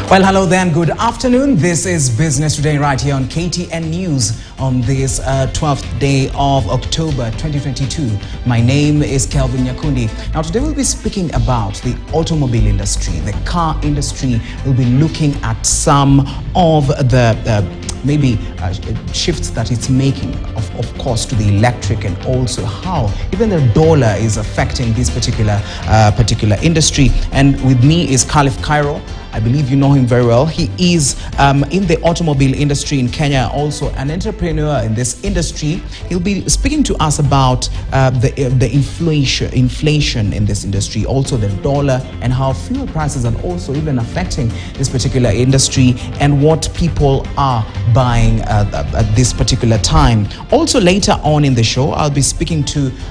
Well, hello then. Good afternoon. This is Business Today right here on KTN News on this 12th day of October 2022. My name is Kelvin Nyakundi. Now, today we'll be speaking about the automobile industry, the car industry. We'll be looking at some of the shifts that it's making, of course, to the electric, and also how even the dollar is affecting this particular industry. And with me is Khalif Cairo. I believe you know him very well. He is in the automobile industry in Kenya, also an entrepreneur in this industry. He'll be speaking to us about the inflation in this industry, also the dollar, and how fuel prices are also even affecting this particular industry, and what people are buying at this particular time. Also later on in the show, I'll be speaking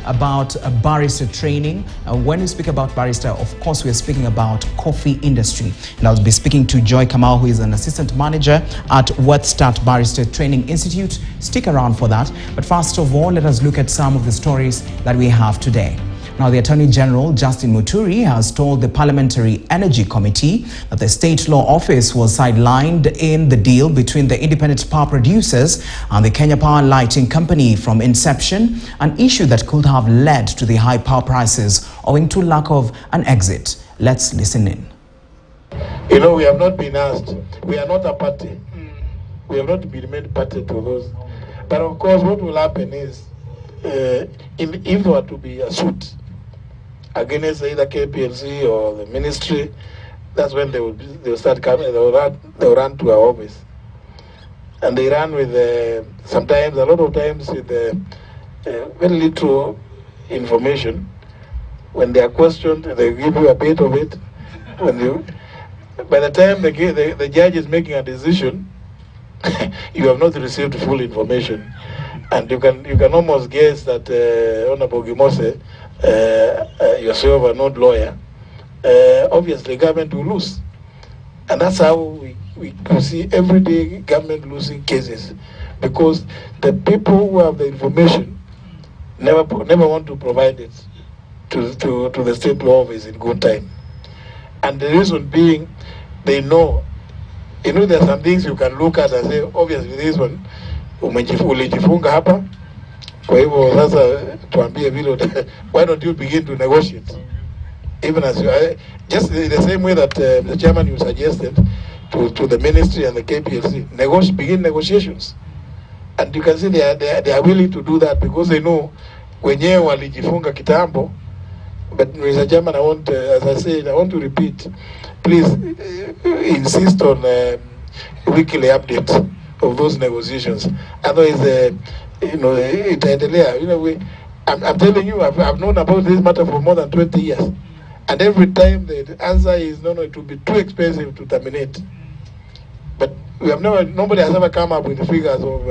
about barrister training. When we speak about barrister, of course, we are speaking about coffee industry. And I'll be speaking to Joy Kamau, who is an assistant manager at WorthStart Barrister Training Institute. Stick around for that. But first of all, let us look at some of the stories that we have today. Now, the Attorney General, Justin Muturi, has told the Parliamentary Energy Committee that the State Law Office was sidelined in the deal between the independent power producers and the Kenya Power Lighting Company from inception, an issue that could have led to the high power prices owing to lack of an exit. Let's listen in. You know, we have not been asked. We are not a party. We have not been made party to those. But of course, what will happen is, if there were to be a suit against either KPLC or the ministry, that's when they will start coming. They will run to our office, and they run with sometimes, a lot of times, with very little information. When they are questioned, they give you a bit of it. By the time the judge is making a decision, you have not received full information, and you can almost guess that Honorable Gimose, yourself are not lawyer, obviously government will lose, and that's how we see everyday government losing cases, because the people who have the information never want to provide it to the State Law Office in good time. And the reason being, they know, there are some things you can look at and say, obviously this one, ulijifunga hapa, kwa hivyo sasa tuambie vile, why don't you begin to negotiate? Even as you, just in the same way that the chairman you suggested to the ministry and the KPLC, begin negotiations. And you can see they are willing to do that, because they know wenyewe walijifunga kitambo. But Mr. Chairman, I want, as I said, I want to repeat, please insist on weekly updates of those negotiations. Otherwise, I'm telling you, I've known about this matter for more than 20 years. And every time the answer is, no, it will be too expensive to terminate. But nobody has ever come up with the figures of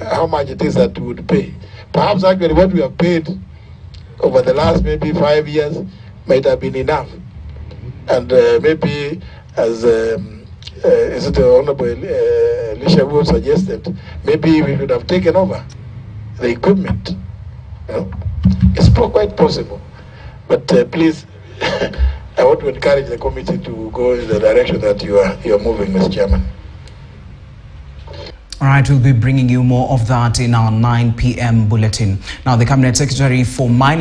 how much it is that we would pay. Perhaps actually what we have paid over the last maybe 5 years might have been enough. And maybe, as is it the Honorable Elisha Wood suggested, maybe we should have taken over the equipment. It's quite possible. But please, I want to encourage the committee to go in the direction that you are moving, Mr. Chairman. All right, we'll be bringing you more of that in our 9 p.m. bulletin. Now, the Cabinet Secretary for Mining